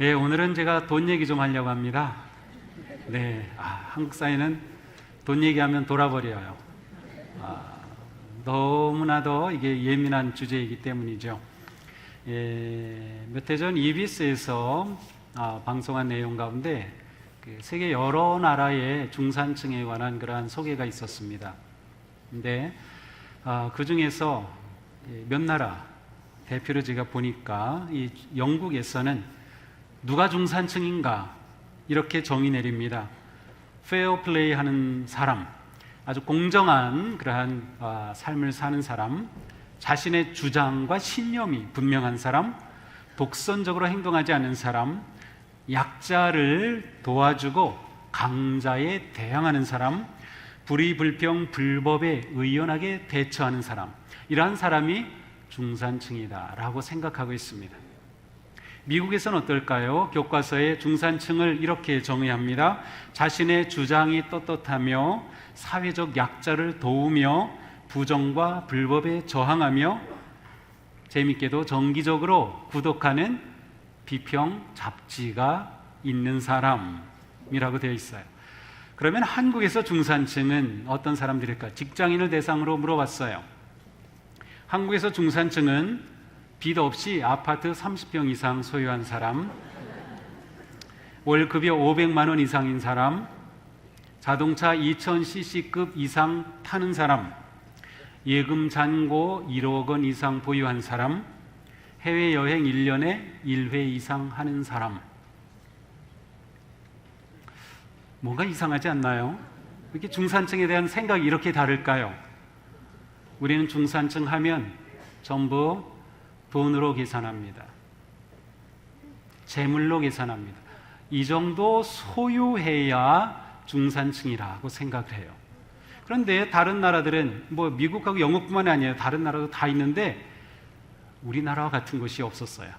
예, 오늘은 제가 돈 얘기 좀 하려고 합니다. 네, 한국 사회는 돈 얘기하면 돌아버려요. 너무나도 이게 예민한 주제이기 때문이죠. 몇 해 전 EBS에서 방송한 내용 가운데 세계 여러 나라의 중산층에 관한 그러한 소개가 있었습니다. 근데 그 중에서 몇 나라 대표로 제가 보니까 이 영국에서는 누가 중산층인가 이렇게 정의 내립니다. 페어 플레이 하는 사람, 아주 공정한 그러한 삶을 사는 사람, 자신의 주장과 신념이 분명한 사람, 독선적으로 행동하지 않는 사람, 약자를 도와주고 강자에 대항하는 사람, 불의, 불평, 불법에 의연하게 대처하는 사람, 이러한 사람이 중산층이다라고 생각하고 있습니다. 미국에서는 어떨까요? 교과서에 중산층을 이렇게 정의합니다. 자신의 주장이 떳떳하며 사회적 약자를 도우며 부정과 불법에 저항하며 재밌게도 정기적으로 구독하는 비평 잡지가 있는 사람이라고 되어 있어요. 그러면 한국에서 중산층은 어떤 사람들일까? 직장인을 대상으로 물어봤어요. 한국에서 중산층은 빚 없이 아파트 30평 이상 소유한 사람, 월 급여 500만 원 이상인 사람, 자동차 2000cc급 이상 타는 사람, 예금 잔고 1억 원 이상 보유한 사람, 해외여행 1년에 1회 이상 하는 사람. 뭔가 이상하지 않나요? 이렇게 중산층에 대한 생각이 이렇게 다를까요? 우리는 중산층 하면 전부 돈으로 계산합니다. 재물로 계산합니다. 이 정도 소유해야 중산층이라고 생각을 해요. 그런데 다른 나라들은 미국하고 영국뿐만이 아니에요. 다른 나라도 다 있는데 우리나라와 같은 것이 없었어요.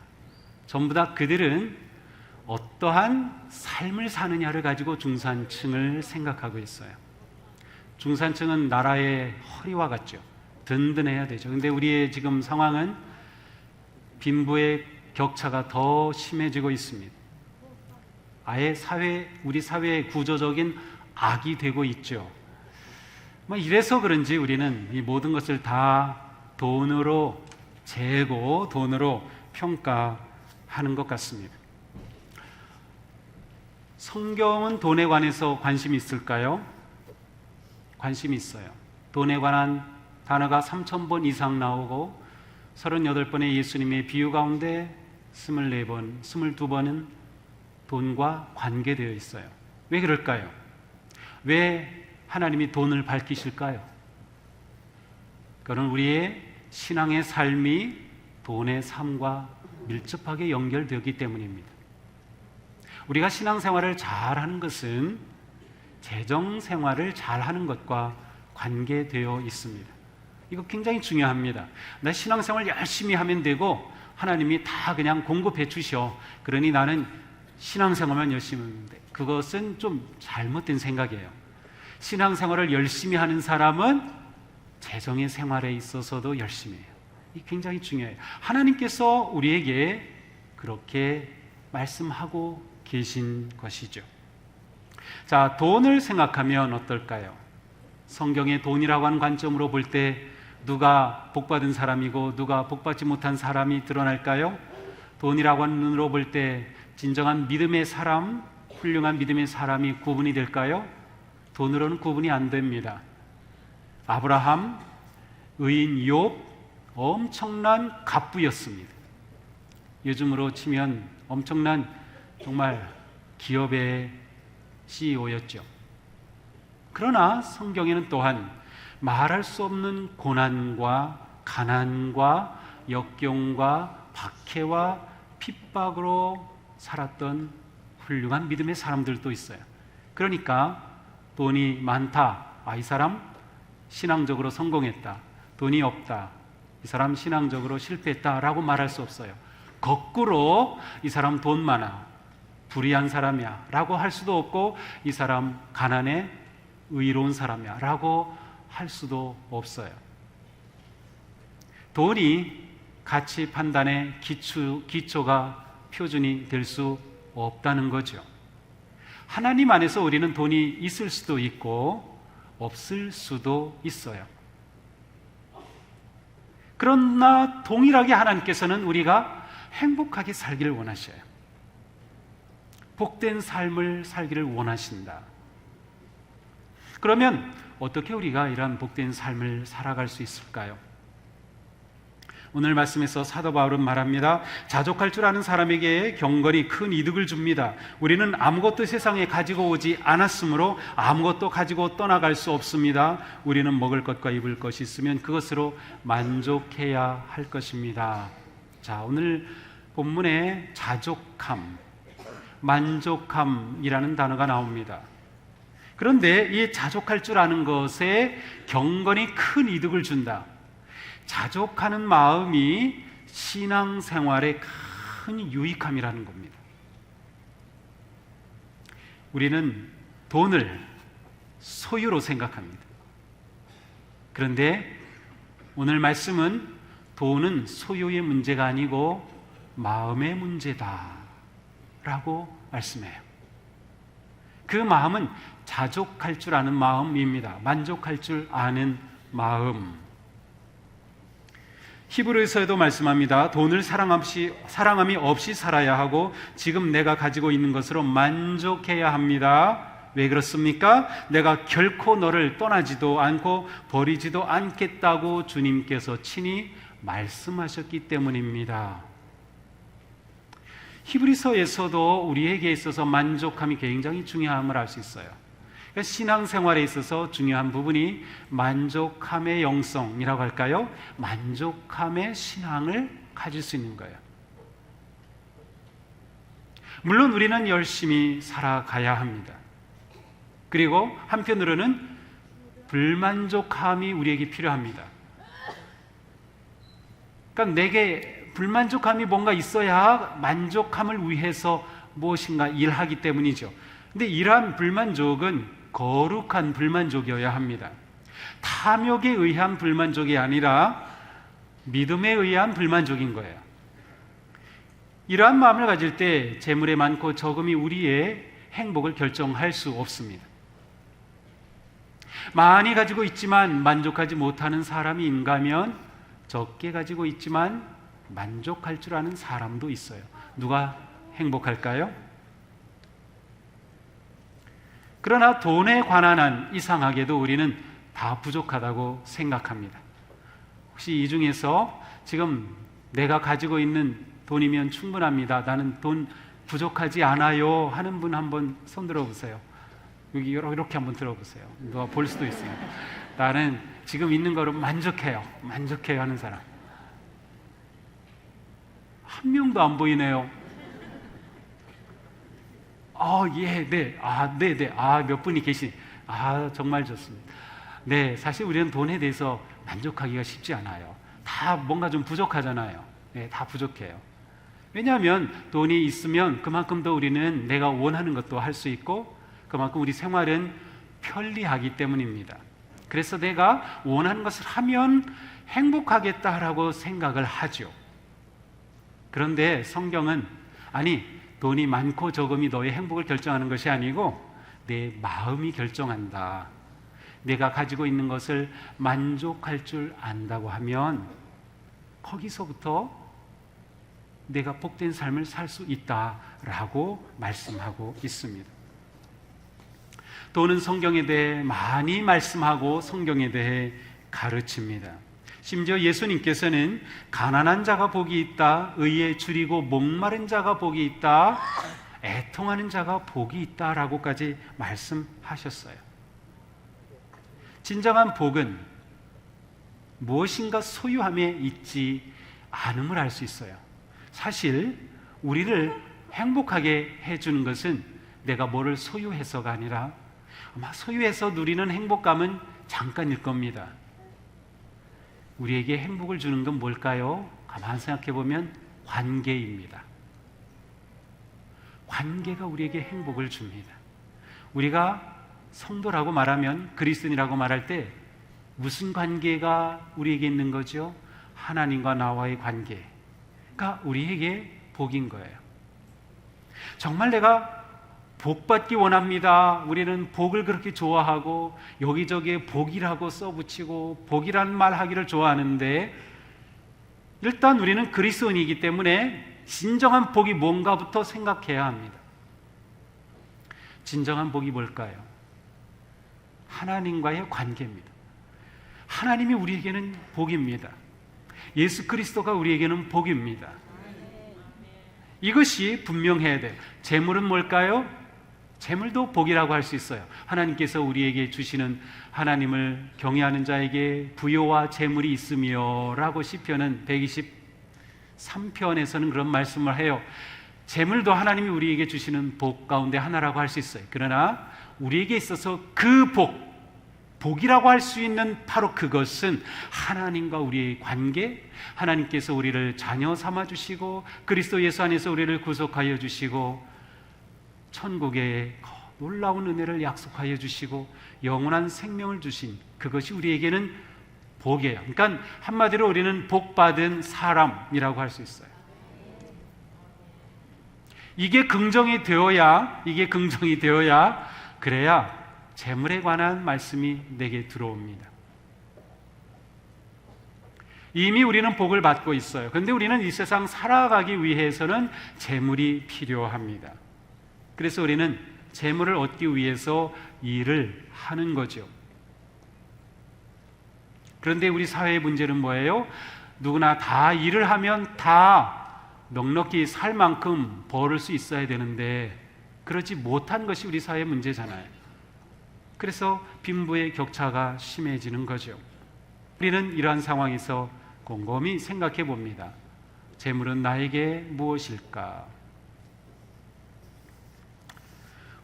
전부 다 그들은 어떠한 삶을 사느냐를 가지고 중산층을 생각하고 있어요. 중산층은 나라의 허리와 같죠. 든든해야 되죠. 근데 우리의 지금 상황은 빈부의 격차가 더 심해지고 있습니다. 아예 우리 사회의 구조적인 악이 되고 있죠. 이래서 그런지 우리는 이 모든 것을 다 돈으로 재고 돈으로 평가하는 것 같습니다. 성경은 돈에 관해서 관심이 있을까요? 관심이 있어요. 돈에 관한 단어가 3,000번 이상 나오고 38번의 예수님의 비유 가운데 24번, 22번은 돈과 관계되어 있어요. 왜 그럴까요? 왜 하나님이 돈을 밝히실까요? 그건 우리의 신앙의 삶이 돈의 삶과 밀접하게 연결되었기 때문입니다. 우리가 신앙생활을 잘하는 것은 재정생활을 잘하는 것과 관계되어 있습니다. 이거 굉장히 중요합니다. 나 신앙생활 열심히 하면 되고 하나님이 다 그냥 공급해 주셔. 그러니 나는 신앙생활만 열심히 하면 돼. 그것은 좀 잘못된 생각이에요. 신앙생활을 열심히 하는 사람은 재정의 생활에 있어서도 열심히 해요. 이게 굉장히 중요해요. 하나님께서 우리에게 그렇게 말씀하고 계신 것이죠. 자, 돈을 생각하면 어떨까요? 성경의 돈이라고 하는 관점으로 볼 때 누가 복받은 사람이고 누가 복받지 못한 사람이 드러날까요? 돈이라고 하는 눈으로 볼 때 진정한 믿음의 사람, 훌륭한 믿음의 사람이 구분이 될까요? 돈으로는 구분이 안 됩니다. 아브라함, 의인 욥, 엄청난 갑부였습니다. 요즘으로 치면 엄청난 정말 기업의 CEO였죠. 그러나 성경에는 또한 말할 수 없는 고난과 가난과 역경과 박해와 핍박으로 살았던 훌륭한 믿음의 사람들도 있어요. 그러니까 돈이 많다, 이 사람 신앙적으로 성공했다. 돈이 없다, 이 사람 신앙적으로 실패했다라고 말할 수 없어요. 거꾸로 이 사람 돈 많아, 불의한 사람이야 라고 할 수도 없고 이 사람 가난해, 의로운 사람이야 라고 할 수도 없어요. 돈이 가치 판단의 기초가 표준이 될 수 없다는 거죠. 하나님 안에서 우리는 돈이 있을 수도 있고 없을 수도 있어요. 그러나 동일하게 하나님께서는 우리가 행복하게 살기를 원하셔요. 복된 삶을 살기를 원하신다. 그러면 어떻게 우리가 이러한 복된 삶을 살아갈 수 있을까요? 오늘 말씀에서 사도 바울은 말합니다. 자족할 줄 아는 사람에게 경건이 큰 이득을 줍니다. 우리는 아무것도 세상에 가지고 오지 않았으므로 아무것도 가지고 떠나갈 수 없습니다. 우리는 먹을 것과 입을 것이 있으면 그것으로 만족해야 할 것입니다. 자, 오늘 본문에 자족함, 만족함이라는 단어가 나옵니다. 그런데 이 자족할 줄 아는 것에 경건이 큰 이득을 준다. 자족하는 마음이 신앙생활의 큰 유익함이라는 겁니다. 우리는 돈을 소유로 생각합니다. 그런데 오늘 말씀은 돈은 소유의 문제가 아니고 마음의 문제다라고 말씀해요. 그 마음은 자족할 줄 아는 마음입니다. 만족할 줄 아는 마음. 히브리서에도 말씀합니다. 돈을 사랑함이 없이 살아야 하고 지금 내가 가지고 있는 것으로 만족해야 합니다. 왜 그렇습니까? 내가 결코 너를 떠나지도 않고 버리지도 않겠다고 주님께서 친히 말씀하셨기 때문입니다. 히브리서에서도 우리에게 있어서 만족함이 굉장히 중요함을 알 수 있어요. 신앙생활에 있어서 중요한 부분이 만족함의 영성이라고 할까요? 만족함의 신앙을 가질 수 있는 거예요. 물론 우리는 열심히 살아가야 합니다. 그리고 한편으로는 불만족함이 우리에게 필요합니다. 그러니까 내게 불만족함이 뭔가 있어야 만족함을 위해서 무엇인가 일하기 때문이죠. 근데 이러한 불만족은 거룩한 불만족이어야 합니다. 탐욕에 의한 불만족이 아니라 믿음에 의한 불만족인 거예요. 이러한 마음을 가질 때 재물의 많고 적음이 우리의 행복을 결정할 수 없습니다. 많이 가지고 있지만 만족하지 못하는 사람이 있는가면 적게 가지고 있지만 만족할 줄 아는 사람도 있어요. 누가 행복할까요? 그러나 돈에 관한 한 이상하게도 우리는 다 부족하다고 생각합니다. 혹시 이 중에서 지금 내가 가지고 있는 돈이면 충분합니다, 나는 돈 부족하지 않아요 하는 분 한번 손 들어보세요. 여기 이렇게 한번 들어보세요. 누가 볼 수도 있어요. 나는 지금 있는 거로 만족해요 하는 사람 한 명도 안 보이네요. 몇 분이 계시. 정말 좋습니다. 네, 사실 우리는 돈에 대해서 만족하기가 쉽지 않아요. 다 뭔가 좀 부족하잖아요. 네, 다 부족해요. 왜냐하면 돈이 있으면 그만큼 더 우리는 내가 원하는 것도 할 수 있고 그만큼 우리 생활은 편리하기 때문입니다. 그래서 내가 원하는 것을 하면 행복하겠다라고 생각을 하죠. 그런데 성경은 돈이 많고 적음이 너의 행복을 결정하는 것이 아니고 내 마음이 결정한다. 내가 가지고 있는 것을 만족할 줄 안다고 하면 거기서부터 내가 복된 삶을 살 수 있다라고 말씀하고 있습니다. 돈은 성경에 대해 많이 말씀하고 성경에 대해 가르칩니다. 심지어 예수님께서는 가난한 자가 복이 있다, 의에 줄이고 목마른 자가 복이 있다, 애통하는 자가 복이 있다라고까지 말씀하셨어요. 진정한 복은 무엇인가 소유함에 있지 않음을 알 수 있어요. 사실 우리를 행복하게 해주는 것은 내가 뭐를 소유해서가 아니라 아마 소유해서 누리는 행복감은 잠깐일 겁니다. 우리에게 행복을 주는 건 뭘까요? 가만히 생각해 보면 관계입니다. 관계가 우리에게 행복을 줍니다. 우리가 성도라고 말하면, 그리스도인이라고 말할 때 무슨 관계가 우리에게 있는 거죠? 하나님과 나와의 관계가 우리에게 복인 거예요. 정말 내가 복 받기 원합니다. 우리는 복을 그렇게 좋아하고 여기저기에 복이라고 써붙이고 복이라는 말 하기를 좋아하는데, 일단 우리는 그리스도인이기 때문에 진정한 복이 뭔가부터 생각해야 합니다. 진정한 복이 뭘까요? 하나님과의 관계입니다. 하나님이 우리에게는 복입니다. 예수 그리스도가 우리에게는 복입니다. 이것이 분명해야 돼요. 재물은 뭘까요? 재물도 복이라고 할 수 있어요. 하나님께서 우리에게 주시는, 하나님을 경외하는 자에게 부요와 재물이 있으며 라고 시편은 123편에서는 그런 말씀을 해요. 재물도 하나님이 우리에게 주시는 복 가운데 하나라고 할 수 있어요. 그러나 우리에게 있어서 그 복이라고 할 수 있는 바로 그것은 하나님과 우리의 관계, 하나님께서 우리를 자녀 삼아 주시고 그리스도 예수 안에서 우리를 구속하여 주시고 천국의 놀라운 은혜를 약속하여 주시고 영원한 생명을 주신 그것이 우리에게는 복이에요. 그러니까 한마디로 우리는 복받은 사람이라고 할 수 있어요. 이게 긍정이 되어야 그래야 재물에 관한 말씀이 내게 들어옵니다. 이미 우리는 복을 받고 있어요. 그런데 우리는 이 세상 살아가기 위해서는 재물이 필요합니다. 그래서 우리는 재물을 얻기 위해서 일을 하는 거죠. 그런데 우리 사회의 문제는 뭐예요? 누구나 다 일을 하면 다 넉넉히 살 만큼 벌을 수 있어야 되는데 그러지 못한 것이 우리 사회의 문제잖아요. 그래서 빈부의 격차가 심해지는 거죠. 우리는 이러한 상황에서 곰곰이 생각해 봅니다. 재물은 나에게 무엇일까?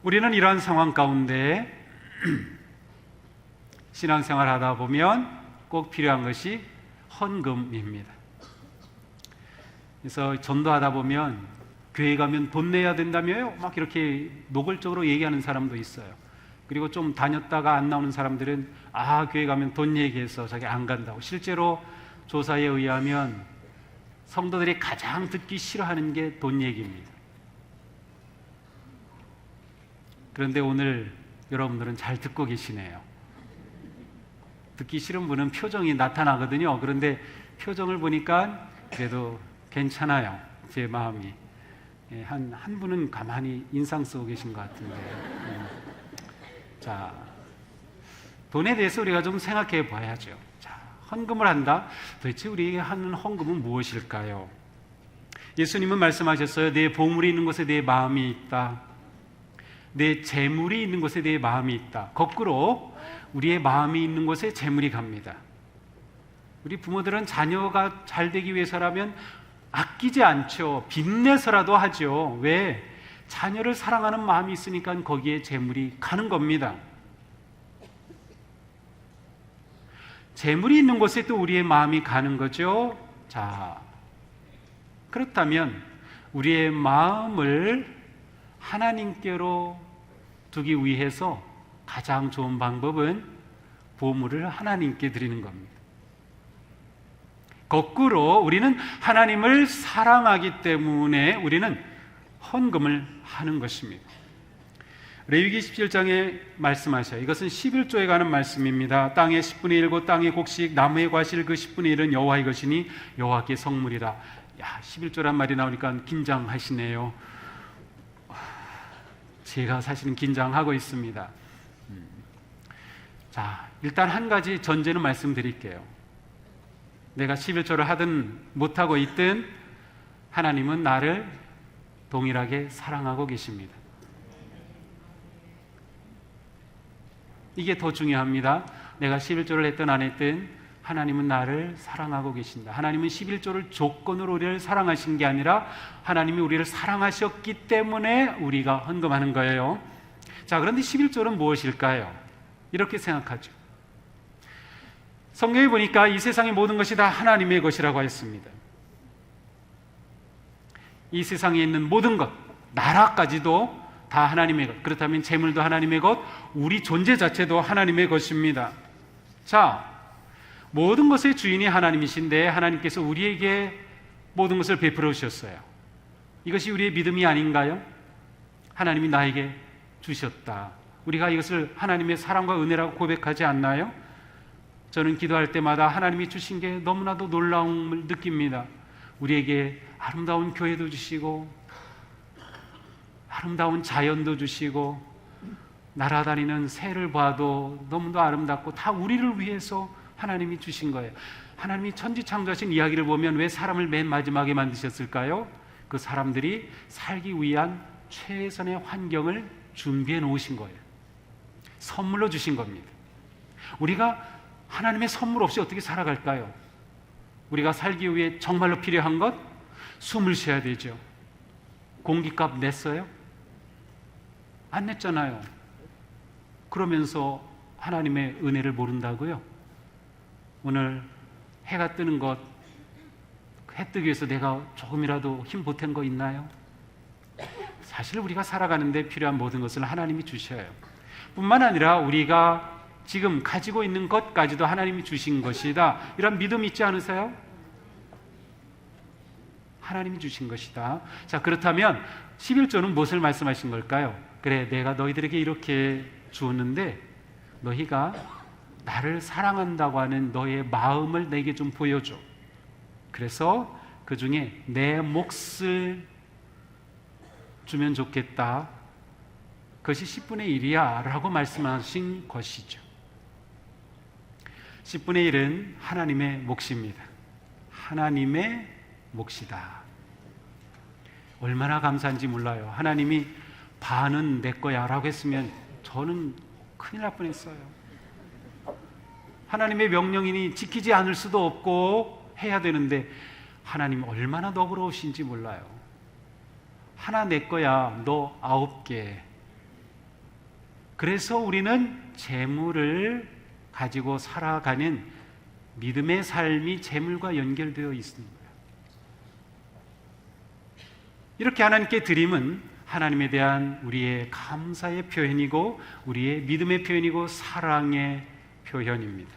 우리는 이러한 상황 가운데 신앙생활 하다 보면 꼭 필요한 것이 헌금입니다. 그래서 전도하다 보면 교회 가면 돈 내야 된다며요? 막 이렇게 노골적으로 얘기하는 사람도 있어요. 그리고 좀 다녔다가 안 나오는 사람들은 교회 가면 돈 얘기해서 자기 안 간다고. 실제로 조사에 의하면 성도들이 가장 듣기 싫어하는 게 돈 얘기입니다. 그런데 오늘 여러분들은 잘 듣고 계시네요. 듣기 싫은 분은 표정이 나타나거든요. 그런데 표정을 보니까 그래도 괜찮아요. 제 마음이. 한 분은 가만히 인상 쓰고 계신 것 같은데. 자, 돈에 대해서 우리가 좀 생각해 봐야죠. 자, 헌금을 한다. 도대체 우리에게 하는 헌금은 무엇일까요? 예수님은 말씀하셨어요. 내 보물이 있는 곳에 내 마음이 있다. 내 재물이 있는 곳에 내 마음이 있다. 거꾸로 우리의 마음이 있는 곳에 재물이 갑니다. 우리 부모들은 자녀가 잘 되기 위해서라면 아끼지 않죠. 빚내서라도 하죠. 왜? 자녀를 사랑하는 마음이 있으니까 거기에 재물이 가는 겁니다. 재물이 있는 곳에 또 우리의 마음이 가는 거죠. 자, 그렇다면 우리의 마음을 하나님께로 두기 위해서 가장 좋은 방법은 보물을 하나님께 드리는 겁니다. 거꾸로 우리는 하나님을 사랑하기 때문에 우리는 헌금을 하는 것입니다. 레위기 17장에 말씀하셔요. 이것은 11조에 관한 말씀입니다. 땅의 10분의 1고 땅의 곡식 나무의 과실 그 10분의 1은 여호와의 것이니 여호와께 성물이라. 11조란 말이 나오니까 긴장하시네요. 제가 사실은 긴장하고 있습니다. 자, 일단 한 가지 전제는 말씀드릴게요. 내가 11조를 하든 못하고 있든 하나님은 나를 동일하게 사랑하고 계십니다. 이게 더 중요합니다. 내가 11조를 했든 안 했든 하나님은 나를 사랑하고 계신다. 하나님은 11조를 조건으로 우리를 사랑하신 게 아니라 하나님이 우리를 사랑하셨기 때문에 우리가 헌금하는 거예요. 자, 그런데 11조는 무엇일까요? 이렇게 생각하죠. 성경에 보니까 이 세상의 모든 것이 다 하나님의 것이라고 했습니다. 이 세상에 있는 모든 것, 나라까지도 다 하나님의 것. 그렇다면 재물도 하나님의 것, 우리 존재 자체도 하나님의 것입니다. 자, 모든 것의 주인이 하나님이신데 하나님께서 우리에게 모든 것을 베풀어 주셨어요. 이것이 우리의 믿음이 아닌가요? 하나님이 나에게 주셨다. 우리가 이것을 하나님의 사랑과 은혜라고 고백하지 않나요? 저는 기도할 때마다 하나님이 주신 게 너무나도 놀라움을 느낍니다. 우리에게 아름다운 교회도 주시고 아름다운 자연도 주시고 날아다니는 새를 봐도 너무도 아름답고 다 우리를 위해서 하나님이 주신 거예요. 하나님이 천지창조하신 이야기를 보면 왜 사람을 맨 마지막에 만드셨을까요? 그 사람들이 살기 위한 최선의 환경을 준비해 놓으신 거예요. 선물로 주신 겁니다. 우리가 하나님의 선물 없이 어떻게 살아갈까요? 우리가 살기 위해 정말로 필요한 것? 숨을 쉬어야 되죠. 공기값 냈어요? 안 냈잖아요. 그러면서 하나님의 은혜를 모른다고요? 오늘 해가 뜨는 것, 해 뜨기 위해서 내가 조금이라도 힘 보탠 거 있나요? 사실 우리가 살아가는데 필요한 모든 것을 하나님이 주셔요. 뿐만 아니라 우리가 지금 가지고 있는 것까지도 하나님이 주신 것이다. 이런 믿음 있지 않으세요? 하나님이 주신 것이다. 자, 그렇다면 11조는 무엇을 말씀하신 걸까요? 그래, 내가 너희들에게 이렇게 주었는데 너희가 나를 사랑한다고 하는 너의 마음을 내게 좀 보여줘. 그래서 그 중에 내 몫을 주면 좋겠다. 그것이 10분의 1이야 라고 말씀하신 것이죠. 10분의 1은 하나님의 몫입니다. 하나님의 몫이다. 얼마나 감사한지 몰라요. 하나님이 반은 내 거야 라고 했으면 저는 큰일 날 뻔했어요. 하나님의 명령이니 지키지 않을 수도 없고 해야 되는데 하나님 얼마나 너그러우신지 몰라요. 하나 내 거야, 너 9개. 그래서 우리는 재물을 가지고 살아가는 믿음의 삶이 재물과 연결되어 있습니다. 이렇게 하나님께 드림은 하나님에 대한 우리의 감사의 표현이고 우리의 믿음의 표현이고 사랑의 표현입니다.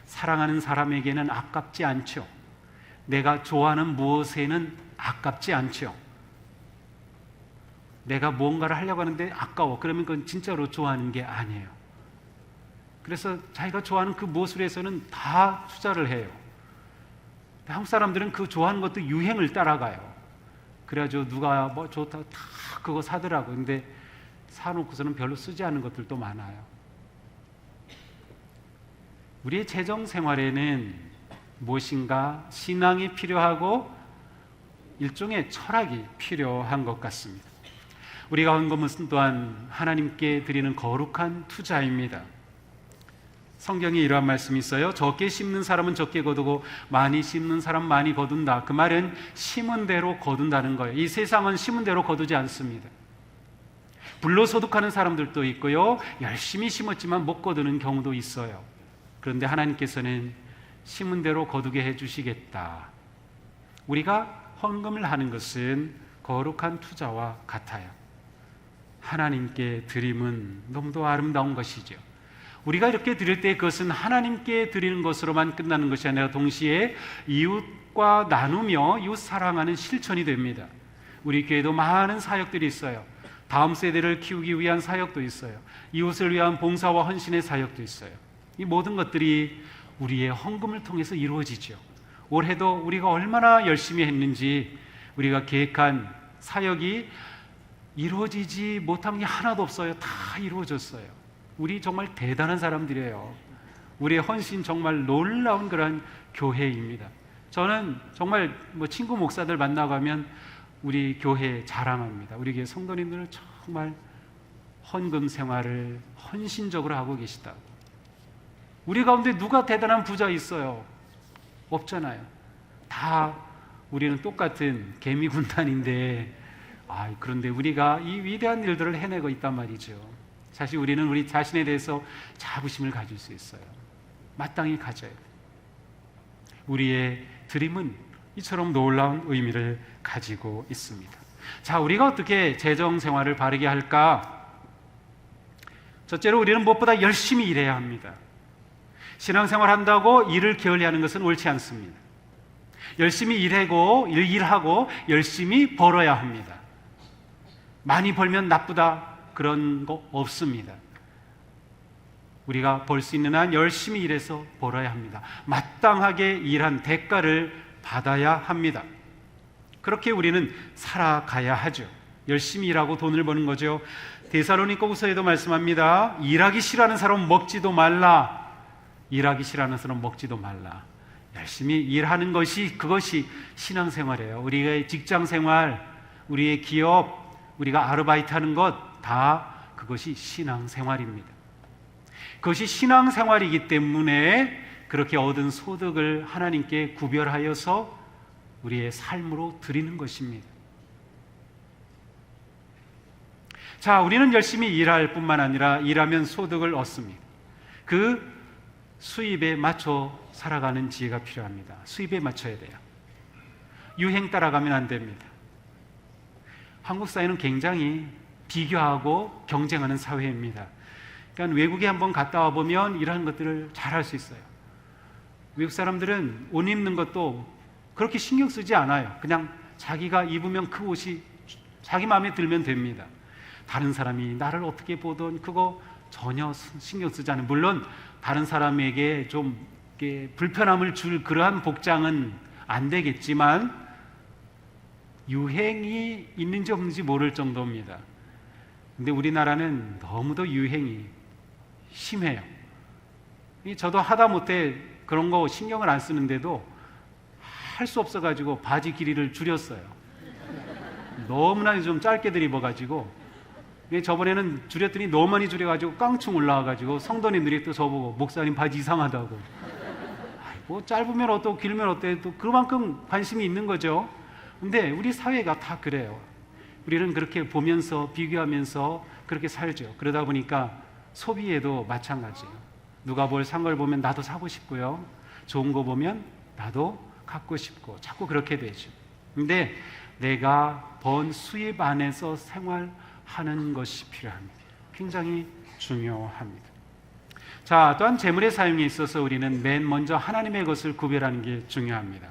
사랑하는 사람에게는 아깝지 않죠. 내가 좋아하는 무엇에는 아깝지 않죠. 내가 무언가를 하려고 하는데 아까워. 그러면 그건 진짜로 좋아하는 게 아니에요. 그래서 자기가 좋아하는 그 무엇을 해서는 다 투자를 해요. 한국 사람들은 그 좋아하는 것도 유행을 따라가요. 그래가지고 누가 뭐 좋다고 다 그거 사더라고요. 근데 사놓고서는 별로 쓰지 않은 것들도 많아요. 우리의 재정 생활에는 무엇인가 신앙이 필요하고 일종의 철학이 필요한 것 같습니다. 우리가 헌금은 또한 하나님께 드리는 거룩한 투자입니다. 성경에 이러한 말씀이 있어요. 적게 심는 사람은 적게 거두고 많이 심는 사람 많이 거둔다. 그 말은 심은 대로 거둔다는 거예요. 이 세상은 심은 대로 거두지 않습니다. 불로소득하는 사람들도 있고요, 열심히 심었지만 못 거두는 경우도 있어요. 그런데 하나님께서는 심은 대로 거두게 해주시겠다. 우리가 헌금을 하는 것은 거룩한 투자와 같아요. 하나님께 드림은 너무도 아름다운 것이죠. 우리가 이렇게 드릴 때 그것은 하나님께 드리는 것으로만 끝나는 것이 아니라 동시에 이웃과 나누며 이웃 사랑하는 실천이 됩니다. 우리 교회도 많은 사역들이 있어요. 다음 세대를 키우기 위한 사역도 있어요. 이웃을 위한 봉사와 헌신의 사역도 있어요. 이 모든 것들이 우리의 헌금을 통해서 이루어지죠. 올해도 우리가 얼마나 열심히 했는지 우리가 계획한 사역이 이루어지지 못한 게 하나도 없어요. 다 이루어졌어요. 우리 정말 대단한 사람들이에요. 우리의 헌신 정말 놀라운 그런 교회입니다. 저는 정말 친구 목사들 만나가면 우리 교회 자랑합니다. 우리 교회 성도님들은 정말 헌금 생활을 헌신적으로 하고 계시다고. 우리 가운데 누가 대단한 부자 있어요? 없잖아요. 다 우리는 똑같은 개미 군단인데 그런데 우리가 이 위대한 일들을 해내고 있단 말이죠. 사실 우리는 우리 자신에 대해서 자부심을 가질 수 있어요. 마땅히 가져야 돼요. 우리의 드림은 이처럼 놀라운 의미를 가지고 있습니다. 자, 우리가 어떻게 재정 생활을 바르게 할까? 첫째로 우리는 무엇보다 열심히 일해야 합니다. 신앙생활 한다고 일을 게을리하는 것은 옳지 않습니다. 열심히 일하고 열심히 벌어야 합니다. 많이 벌면 나쁘다 그런 거 없습니다. 우리가 벌 수 있는 한 열심히 일해서 벌어야 합니다. 마땅하게 일한 대가를 받아야 합니다. 그렇게 우리는 살아가야 하죠. 열심히 일하고 돈을 버는 거죠. 데살로니가후서에도 말씀합니다. 일하기 싫어하는 사람은 먹지도 말라. 일하기 싫어하는 사람은 먹지도 말라. 열심히 일하는 것이, 그것이 신앙생활이에요. 우리의 직장생활, 우리의 기업, 우리가 아르바이트 하는 것 다 그것이 신앙생활입니다. 그것이 신앙생활이기 때문에 그렇게 얻은 소득을 하나님께 구별하여서 우리의 삶으로 드리는 것입니다. 자, 우리는 열심히 일할 뿐만 아니라 일하면 소득을 얻습니다. 그 수입에 맞춰 살아가는 지혜가 필요합니다. 수입에 맞춰야 돼요. 유행 따라가면 안 됩니다. 한국 사회는 굉장히 비교하고 경쟁하는 사회입니다. 그러니까 외국에 한번 갔다 와 보면 이러한 것들을 잘 할 수 있어요. 외국 사람들은 옷 입는 것도 그렇게 신경 쓰지 않아요. 그냥 자기가 입으면 그 옷이 자기 마음에 들면 됩니다. 다른 사람이 나를 어떻게 보든 그거 전혀 신경 쓰지 않아요. 물론 다른 사람에게 좀 불편함을 줄 그러한 복장은 안 되겠지만 유행이 있는지 없는지 모를 정도입니다. 근데 우리나라는 너무도 유행이 심해요. 저도 하다못해 그런 거 신경을 안 쓰는데도 할 수 없어가지고 바지 길이를 줄였어요. 너무나 좀 짧게들 입어가지고 저번에는 줄였더니 너무 많이 줄여가지고 깡충 올라와가지고 성도님들이 또 저보고 목사님 바지 이상하다고. 뭐 짧으면 어떠고 길면 어때, 또 그만큼 관심이 있는 거죠. 근데 우리 사회가 다 그래요. 우리는 그렇게 보면서 비교하면서 그렇게 살죠. 그러다 보니까 소비에도 마찬가지예요. 누가 뭘 산 걸 보면 나도 사고 싶고요. 좋은 거 보면 나도 갖고 싶고 자꾸 그렇게 되죠. 근데 내가 번 수입 안에서 생활하는 것이 필요합니다. 굉장히 중요합니다. 자, 또한 재물의 사용에 있어서 우리는 맨 먼저 하나님의 것을 구별하는 게 중요합니다.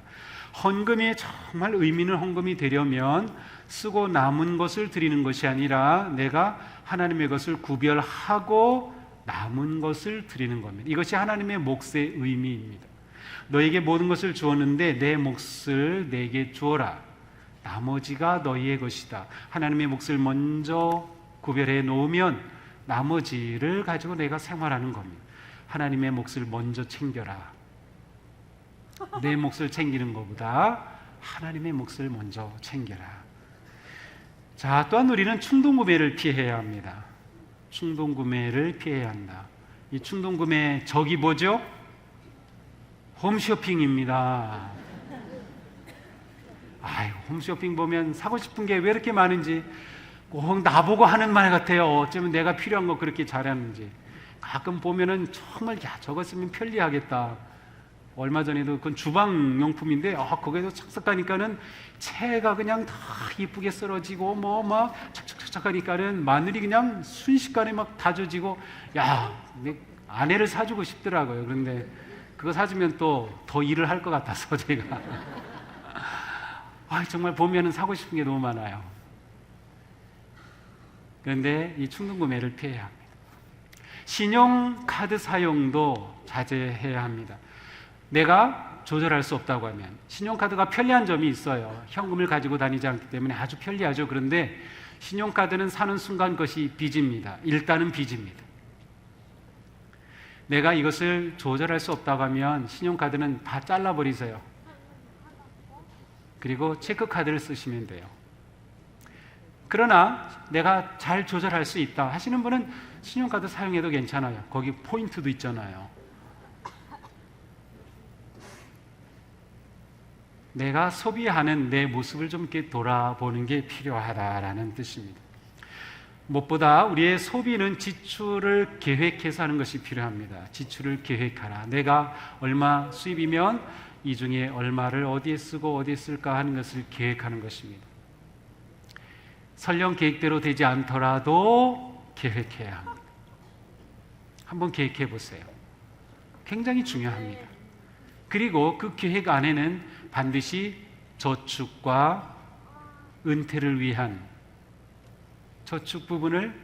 헌금이 정말 의미 있는 헌금이 되려면 쓰고 남은 것을 드리는 것이 아니라 내가 하나님의 것을 구별하고 남은 것을 드리는 겁니다. 이것이 하나님의 몫의 의미입니다. 너에게 모든 것을 주었는데 내 몫을 내게 주어라. 나머지가 너희의 것이다. 하나님의 몫을 먼저 구별해 놓으면 나머지를 가지고 내가 생활하는 겁니다. 하나님의 몫을 먼저 챙겨라. 내 몫을 챙기는 것보다 하나님의 몫을 먼저 챙겨라. 자, 또한 우리는 충동구매를 피해야 합니다. 충동구매를 피해야 한다. 이 충동구매 적이 뭐죠? 홈쇼핑입니다. 아이고, 홈쇼핑 보면 사고 싶은 게 왜 이렇게 많은지 꼭 나보고 하는 말 같아요. 어쩌면 내가 필요한 거 그렇게 잘하는지. 가끔 보면은 정말 야, 저거 쓰면 편리하겠다. 얼마 전에도 그건 주방용품인데 거기에서 착착 가니까는 채가 그냥 다 이쁘게 썰어지고 뭐 막 착착착착 하니까는 마늘이 그냥 순식간에 막 다져지고 야, 내 아내를 사주고 싶더라고요. 그런데 그거 사주면 또 더 일을 할 것 같아서 제가 정말 보면은 사고 싶은 게 너무 많아요. 그런데 이 충동구매를 피해야 합니다. 신용카드 사용도 자제해야 합니다. 내가 조절할 수 없다고 하면 신용카드가 편리한 점이 있어요. 현금을 가지고 다니지 않기 때문에 아주 편리하죠. 그런데 신용카드는 사는 순간 것이 빚입니다. 일단은 빚입니다. 내가 이것을 조절할 수 없다고 하면 신용카드는 다 잘라버리세요. 그리고 체크카드를 쓰시면 돼요. 그러나 내가 잘 조절할 수 있다 하시는 분은 신용카드 사용해도 괜찮아요. 거기 포인트도 있잖아요. 내가 소비하는 내 모습을 좀 이렇게 돌아보는 게 필요하다라는 뜻입니다. 무엇보다 우리의 소비는 지출을 계획해서 하는 것이 필요합니다. 지출을 계획하라. 내가 얼마 수입이면 이 중에 얼마를 어디에 쓰고 어디에 쓸까 하는 것을 계획하는 것입니다. 설령 계획대로 되지 않더라도 계획해야 합니다. 한번 계획해 보세요. 굉장히 중요합니다. 그리고 그 계획 안에는 반드시 저축과 은퇴를 위한 저축 부분을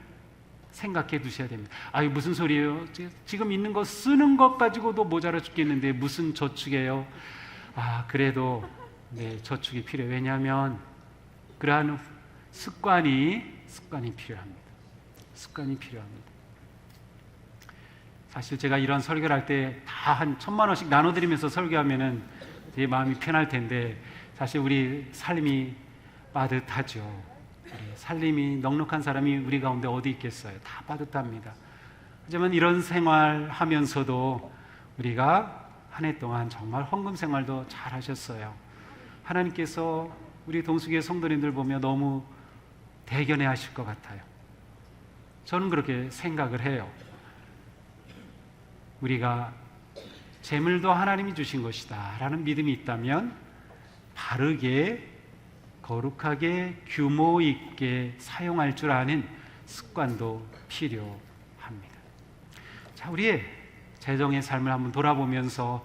생각해 두셔야 됩니다. 아유, 무슨 소리예요? 지금 있는 거 쓰는 것 가지고도 모자라 죽겠는데 무슨 저축이에요? 그래도 네, 저축이 필요해요. 왜냐하면 그러한 습관이 필요합니다. 습관이 필요합니다. 사실 제가 이런 설교를 할 때 다 한 1,000만 원씩 나눠드리면서 설교하면은 제 마음이 편할 텐데, 사실 우리 삶이 빠듯하죠. 우리 살림이 넉넉한 사람이 우리 가운데 어디 있겠어요? 다 빠듯합니다. 하지만 이런 생활하면서도 우리가 한 해 동안 정말 헌금 생활도 잘 하셨어요. 하나님께서 우리 동수교회 성도님들 보며 너무 대견해 하실 것 같아요. 저는 그렇게 생각을 해요. 우리가 재물도 하나님이 주신 것이다 라는 믿음이 있다면 바르게, 거룩하게, 규모 있게 사용할 줄 아는 습관도 필요합니다. 자, 우리의 재정의 삶을 한번 돌아보면서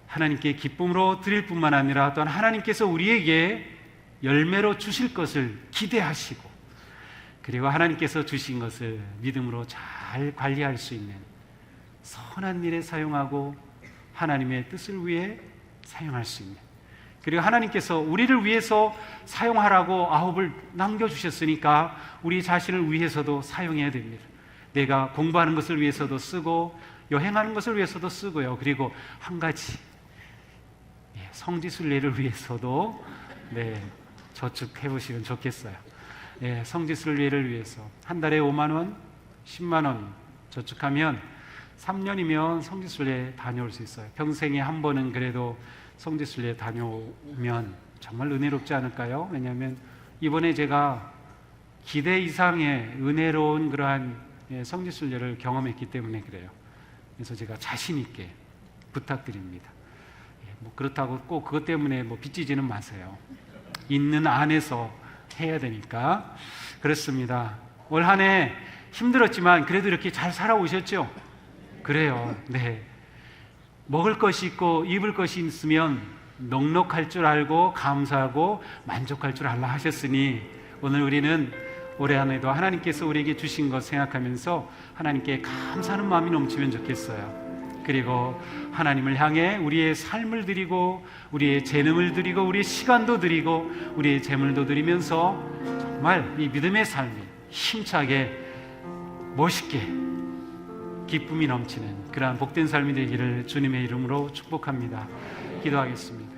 하나님께 기쁨으로 드릴 뿐만 아니라 또한 하나님께서 우리에게 열매로 주실 것을 기대하시고, 그리고 하나님께서 주신 것을 믿음으로 잘 관리할 수 있는 선한 일에 사용하고 하나님의 뜻을 위해 사용할 수 있는, 그리고 하나님께서 우리를 위해서 사용하라고 아홉을 남겨주셨으니까 우리 자신을 위해서도 사용해야 됩니다. 내가 공부하는 것을 위해서도 쓰고 여행하는 것을 위해서도 쓰고요. 그리고 한 가지, 성지순례를 위해서도 저축해 보시면 좋겠어요. 성지순례를 위해서 한 달에 5만 원, 10만 원 저축하면 3년이면 성지순례 다녀올 수 있어요. 평생에 한 번은 그래도 성지순례 다녀오면 정말 은혜롭지 않을까요? 왜냐하면 이번에 제가 기대 이상의 은혜로운 그러한 성지순례를 경험했기 때문에 그래요. 그래서 제가 자신 있게 부탁드립니다. 그렇다고 꼭 그것 때문에 빚지지는 마세요. 있는 안에서 해야 되니까. 그렇습니다. 올 한 해 힘들었지만 그래도 이렇게 잘 살아오셨죠? 그래요. 네. 먹을 것이 있고 입을 것이 있으면 넉넉할 줄 알고 감사하고 만족할 줄 알라 하셨으니, 오늘 우리는 올해 한 해도 하나님께서 우리에게 주신 것 생각하면서 하나님께 감사하는 마음이 넘치면 좋겠어요. 그리고 하나님을 향해 우리의 삶을 드리고 우리의 재능을 드리고 우리의 시간도 드리고 우리의 재물도 드리면서 정말 이 믿음의 삶이 힘차게 멋있게 기쁨이 넘치는 그러한 복된 삶이 되기를 주님의 이름으로 축복합니다. 기도하겠습니다.